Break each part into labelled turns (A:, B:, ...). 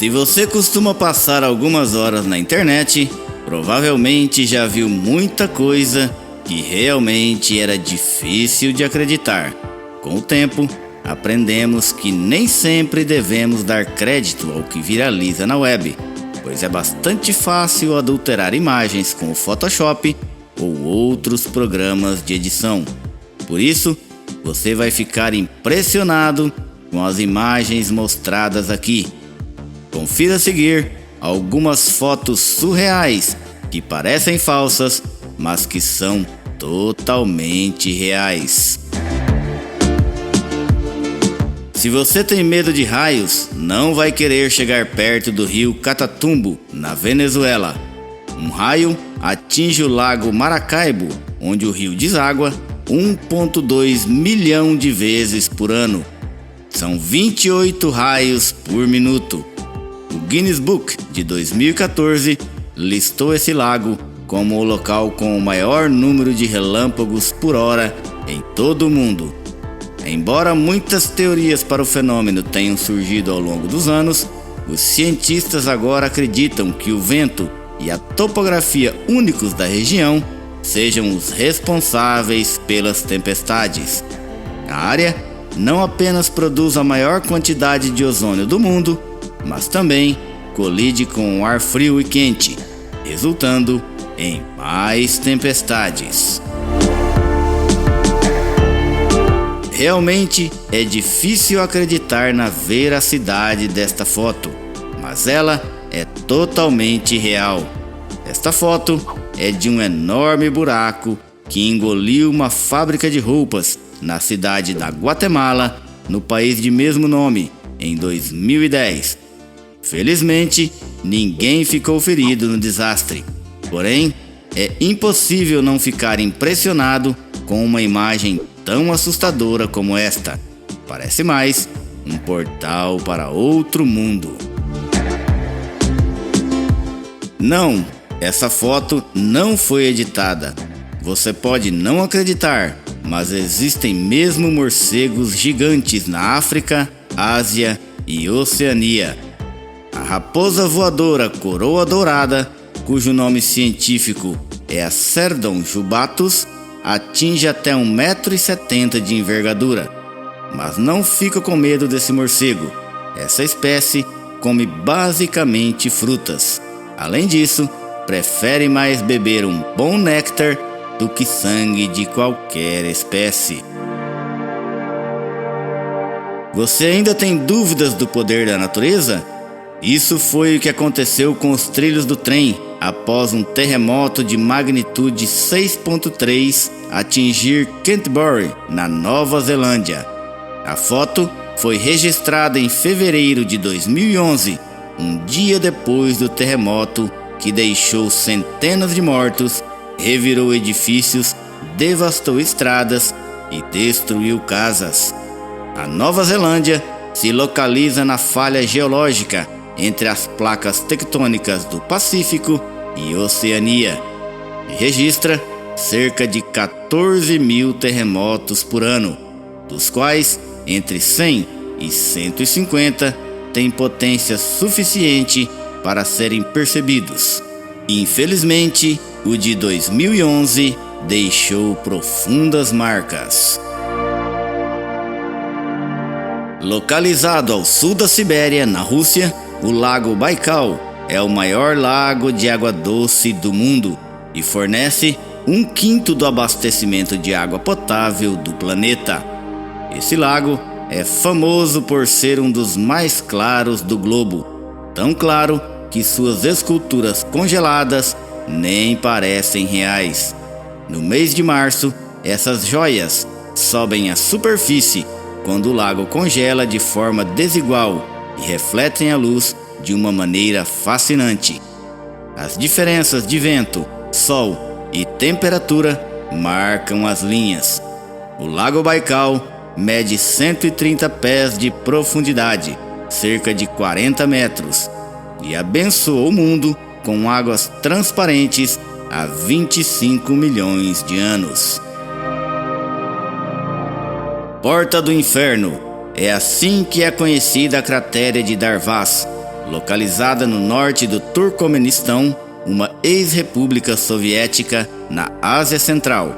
A: Se você costuma passar algumas horas na internet, provavelmente já viu muita coisa que realmente era difícil de acreditar. Com o tempo, aprendemos que nem sempre devemos dar crédito ao que viraliza na web, pois é bastante fácil adulterar imagens com o Photoshop ou outros programas de edição. Por isso, você vai ficar impressionado com as imagens mostradas aqui. Confira a seguir algumas fotos surreais que parecem falsas, mas que são totalmente reais. Se você tem medo de raios, não vai querer chegar perto do rio Catatumbo, na Venezuela. Um raio atinge o lago Maracaibo, onde o rio deságua 1,2 milhão de vezes por ano. São 28 raios por minuto. O Guinness Book de 2014 listou esse lago como o local com o maior número de relâmpagos por hora em todo o mundo. Embora muitas teorias para o fenômeno tenham surgido ao longo dos anos, os cientistas agora acreditam que o vento e a topografia únicos da região sejam os responsáveis pelas tempestades. A área não apenas produz a maior quantidade de ozônio do mundo, mas também colide com o ar frio e quente, resultando em mais tempestades. Realmente é difícil acreditar na veracidade desta foto, mas ela é totalmente real. Esta foto é de um enorme buraco que engoliu uma fábrica de roupas na cidade da Guatemala, no país de mesmo nome, em 2010. Felizmente, ninguém ficou ferido no desastre. Porém, é impossível não ficar impressionado com uma imagem tão assustadora como esta. Parece mais um portal para outro mundo. Não, essa foto não foi editada. Você pode não acreditar, mas existem mesmo morcegos gigantes na África, Ásia e Oceania. A raposa voadora coroa dourada, cujo nome científico é a Cerdon jubatus, atinge até 1,70 m de envergadura. Mas não fica com medo desse morcego. Essa espécie come basicamente frutas. Além disso, prefere mais beber um bom néctar do que sangue de qualquer espécie. Você ainda tem dúvidas do poder da natureza? Isso foi o que aconteceu com os trilhos do trem após um terremoto de magnitude 6,3 atingir Canterbury, na Nova Zelândia. A foto foi registrada em fevereiro de 2011, um dia depois do terremoto que deixou centenas de mortos, revirou edifícios, devastou estradas e destruiu casas. A Nova Zelândia se localiza na falha geológica entre as placas tectônicas do Pacífico e Oceania e registra cerca de 14 mil terremotos por ano, dos quais entre 100 e 150 têm potência suficiente para serem percebidos. Infelizmente, o de 2011 deixou profundas marcas. Localizado ao sul da Sibéria, na Rússia, o Lago Baikal é o maior lago de água doce do mundo e fornece 1/5 do abastecimento de água potável do planeta. Esse lago é famoso por ser um dos mais claros do globo, tão claro que suas esculturas congeladas nem parecem reais. No mês de março, essas joias sobem à superfície quando o lago congela de forma desigual e refletem a luz de uma maneira fascinante. As diferenças de vento, sol e temperatura marcam as linhas. O Lago Baikal mede 130 pés de profundidade, cerca de 40 metros, e abençoou o mundo com águas transparentes há 25 milhões de anos. Porta do Inferno. É assim que é conhecida a cratera de Darvaz, localizada no norte do Turcomenistão, uma ex-república soviética na Ásia Central.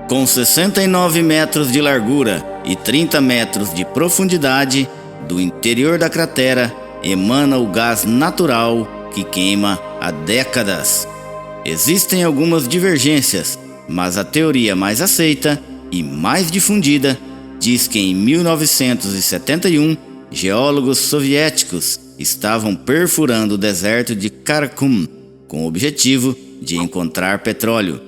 A: Com 69 metros de largura e 30 metros de profundidade, do interior da cratera emana o gás natural que queima há décadas. Existem algumas divergências, mas a teoria mais aceita e mais difundida diz que em 1971 geólogos soviéticos estavam perfurando o deserto de Karakum com o objetivo de encontrar petróleo.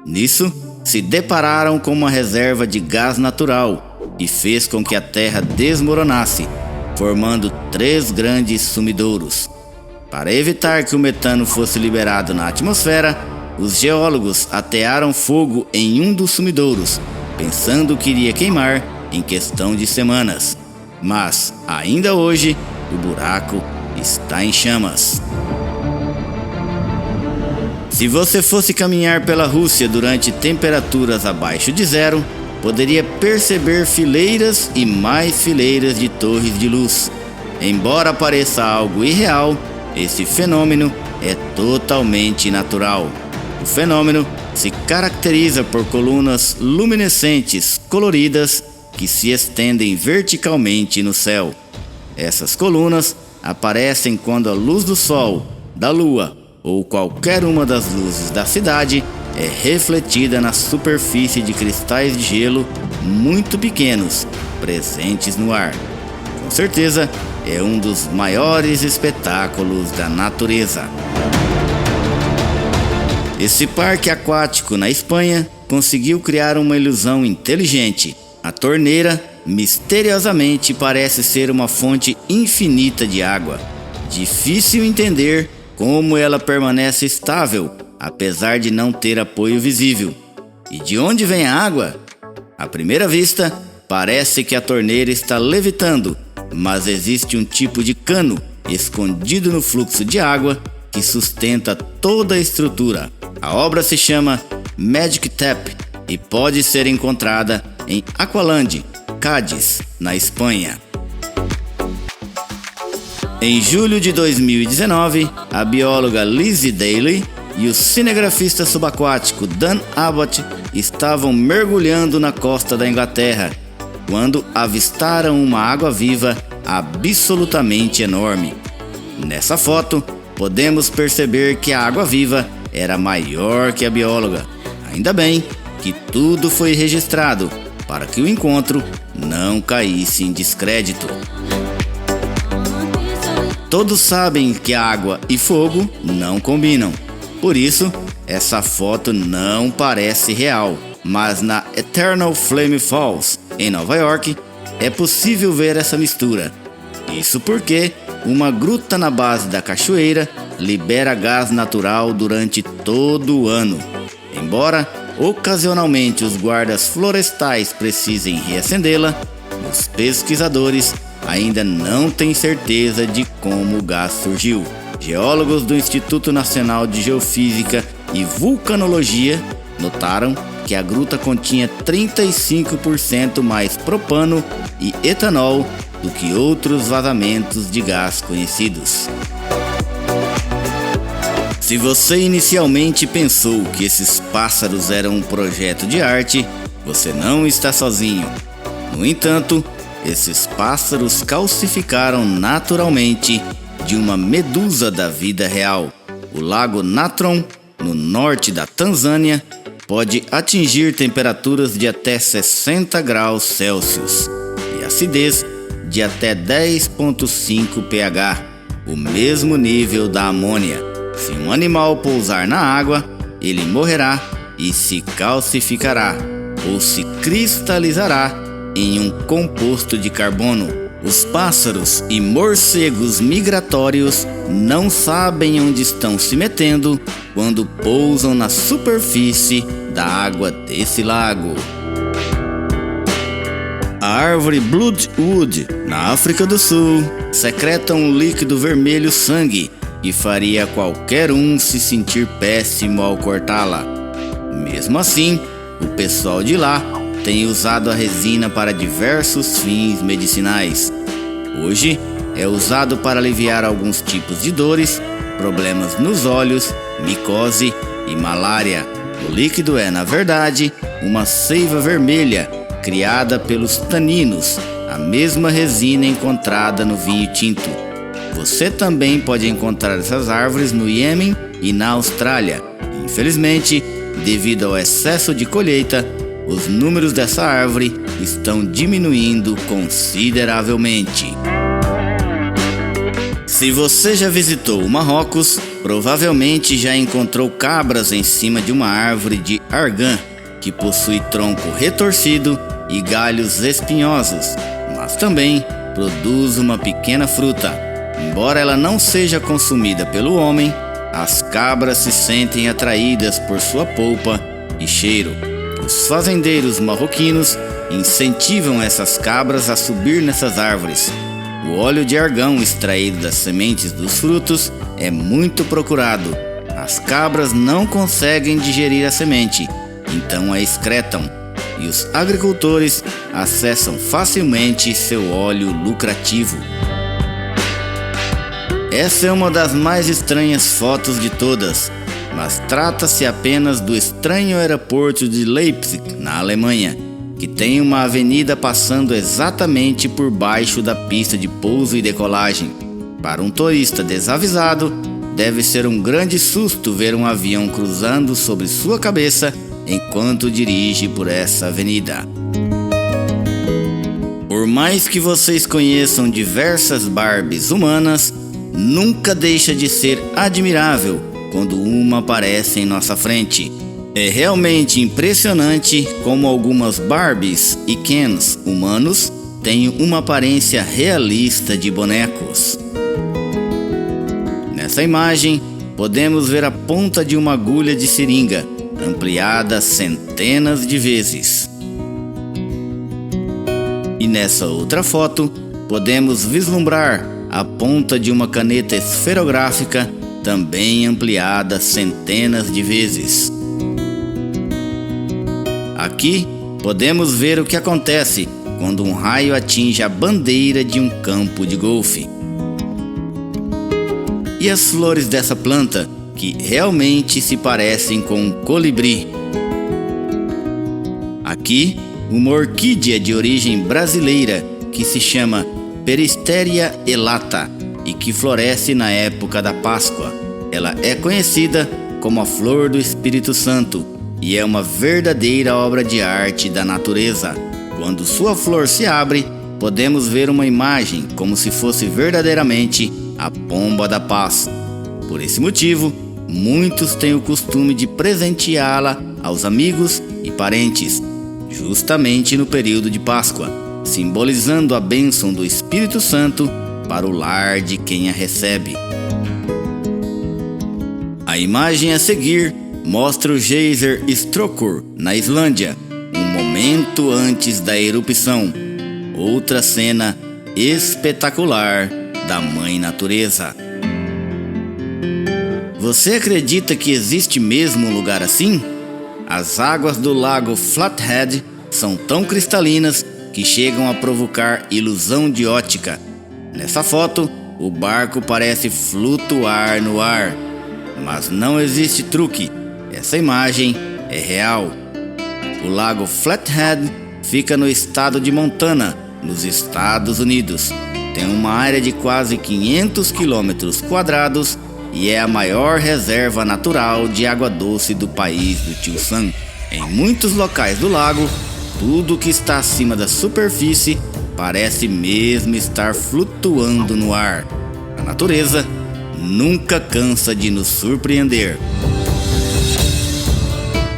A: Nisso, se depararam com uma reserva de gás natural e fez com que a terra desmoronasse, formando 3 grandes sumidouros. Para evitar que o metano fosse liberado na atmosfera, os geólogos atearam fogo em um dos sumidouros, pensando que iria queimar em questão de semanas. Mas, ainda hoje, o buraco está em chamas. Se você fosse caminhar pela Rússia durante temperaturas abaixo de zero, poderia perceber fileiras e mais fileiras de torres de luz. Embora pareça algo irreal, esse fenômeno é totalmente natural. O fenômeno se caracteriza por colunas luminescentes coloridas que se estendem verticalmente no céu. Essas colunas aparecem quando a luz do sol, da lua ou qualquer uma das luzes da cidade é refletida na superfície de cristais de gelo muito pequenos presentes no ar. Com certeza, é um dos maiores espetáculos da natureza. Esse parque aquático na Espanha conseguiu criar uma ilusão inteligente. A torneira misteriosamente parece ser uma fonte infinita de água. Difícil entender como ela permanece estável, apesar de não ter apoio visível. E de onde vem a água? À primeira vista, parece que a torneira está levitando, mas existe um tipo de cano escondido no fluxo de água que sustenta toda a estrutura. A obra se chama Magic Tap e pode ser encontrada em Aqualand, Cádiz, na Espanha. Em julho de 2019, a bióloga Lizzie Daly e o cinegrafista subaquático Dan Abbott estavam mergulhando na costa da Inglaterra quando avistaram uma água-viva absolutamente enorme. Nessa foto, podemos perceber que a água-viva era maior que a bióloga. Ainda bem que tudo foi registrado para que o encontro não caísse em descrédito. Todos sabem que água e fogo não combinam. Por isso, essa foto não parece real. Mas na Eternal Flame Falls, em Nova York, é possível ver essa mistura. Isso porque uma gruta na base da cachoeira libera gás natural durante todo o ano. Embora ocasionalmente os guardas florestais precisem reacendê-la, os pesquisadores ainda não têm certeza de como o gás surgiu. Geólogos do Instituto Nacional de Geofísica e Vulcanologia notaram que a gruta continha 35% mais propano e etanol do que outros vazamentos de gás conhecidos. Se você inicialmente pensou que esses pássaros eram um projeto de arte, você não está sozinho. No entanto, esses pássaros calcificaram naturalmente de uma medusa da vida real. O lago Natron, no norte da Tanzânia, pode atingir temperaturas de até 60 graus Celsius e acidez de até 10,5 pH, o mesmo nível da amônia. Se um animal pousar na água, ele morrerá e se calcificará ou se cristalizará em um composto de carbono. Os pássaros e morcegos migratórios não sabem onde estão se metendo quando pousam na superfície da água desse lago. A árvore Bloodwood, na África do Sul, secreta um líquido vermelho sangue e faria qualquer um se sentir péssimo ao cortá-la. Mesmo assim, o pessoal de lá tem usado a resina para diversos fins medicinais. Hoje, é usado para aliviar alguns tipos de dores, problemas nos olhos, micose e malária. O líquido é, na verdade, uma seiva vermelha criada pelos taninos, a mesma resina encontrada no vinho tinto. Você também pode encontrar essas árvores no Iêmen e na Austrália. Infelizmente, devido ao excesso de colheita, os números dessa árvore estão diminuindo consideravelmente. Se você já visitou o Marrocos, provavelmente já encontrou cabras em cima de uma árvore de argan, que possui tronco retorcido e galhos espinhosos, mas também produz uma pequena fruta. Embora ela não seja consumida pelo homem, as cabras se sentem atraídas por sua polpa e cheiro. Os fazendeiros marroquinos incentivam essas cabras a subir nessas árvores. O óleo de argão extraído das sementes dos frutos é muito procurado. As cabras não conseguem digerir a semente, então a excretam, e os agricultores acessam facilmente seu óleo lucrativo. Essa é uma das mais estranhas fotos de todas, mas trata-se apenas do estranho aeroporto de Leipzig, na Alemanha, que tem uma avenida passando exatamente por baixo da pista de pouso e decolagem. Para um turista desavisado, deve ser um grande susto ver um avião cruzando sobre sua cabeça enquanto dirige por essa avenida. Por mais que vocês conheçam diversas Barbies humanas, nunca deixa de ser admirável quando uma aparece em nossa frente. É realmente impressionante como algumas Barbies e Kens humanos têm uma aparência realista de bonecos. Nessa imagem, podemos ver a ponta de uma agulha de seringa, ampliada centenas de vezes. E nessa outra foto, podemos vislumbrar a ponta de uma caneta esferográfica, também ampliada centenas de vezes. Aqui podemos ver o que acontece quando um raio atinge a bandeira de um campo de golfe. E as flores dessa planta, que realmente se parecem com um colibri. Aqui, uma orquídea de origem brasileira que se chama Peristeria elata e que floresce na época da Páscoa. Ela é conhecida como a flor do Espírito Santo e é uma verdadeira obra de arte da natureza. Quando sua flor se abre, podemos ver uma imagem como se fosse verdadeiramente a pomba da paz. Por esse motivo, muitos têm o costume de presenteá-la aos amigos e parentes, justamente no período de Páscoa, simbolizando a bênção do Espírito Santo para o lar de quem a recebe. A imagem a seguir mostra o geyser Strokkur, na Islândia, um momento antes da erupção. Outra cena espetacular da Mãe Natureza. Você acredita que existe mesmo um lugar assim? As águas do lago Flathead são tão cristalinas que chegam a provocar ilusão de ótica. Nessa foto, o barco parece flutuar no ar, mas não existe truque. Essa imagem é real. O lago Flathead fica no estado de Montana, nos Estados Unidos. Tem uma área de quase 500 quilômetros quadrados e é a maior reserva natural de água doce do país do Tio Sam. Em muitos locais do lago, tudo que está acima da superfície parece mesmo estar flutuando no ar. A natureza nunca cansa de nos surpreender.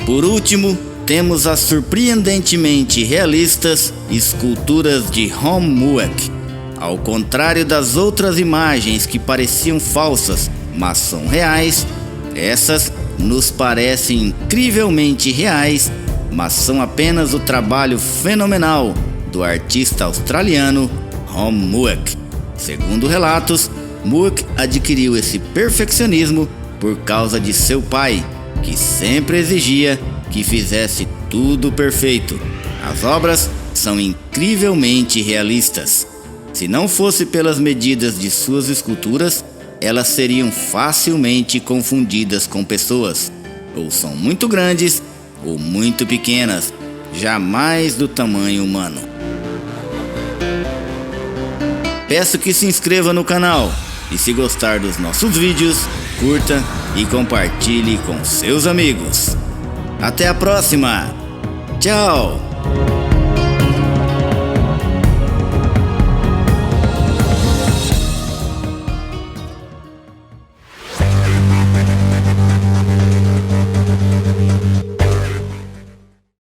A: Por último, temos as surpreendentemente realistas esculturas de Homewood. Ao contrário das outras imagens que pareciam falsas, mas são reais, essas nos parecem incrivelmente reais, mas são apenas o trabalho fenomenal do artista australiano Homewood. Segundo relatos, Mook adquiriu esse perfeccionismo por causa de seu pai, que sempre exigia que fizesse tudo perfeito. As obras são incrivelmente realistas. Se não fosse pelas medidas de suas esculturas, elas seriam facilmente confundidas com pessoas. Ou são muito grandes ou muito pequenas, jamais do tamanho humano. Peço que se inscreva no canal e, se gostar dos nossos vídeos, curta e compartilhe com seus amigos. Até a próxima! Tchau!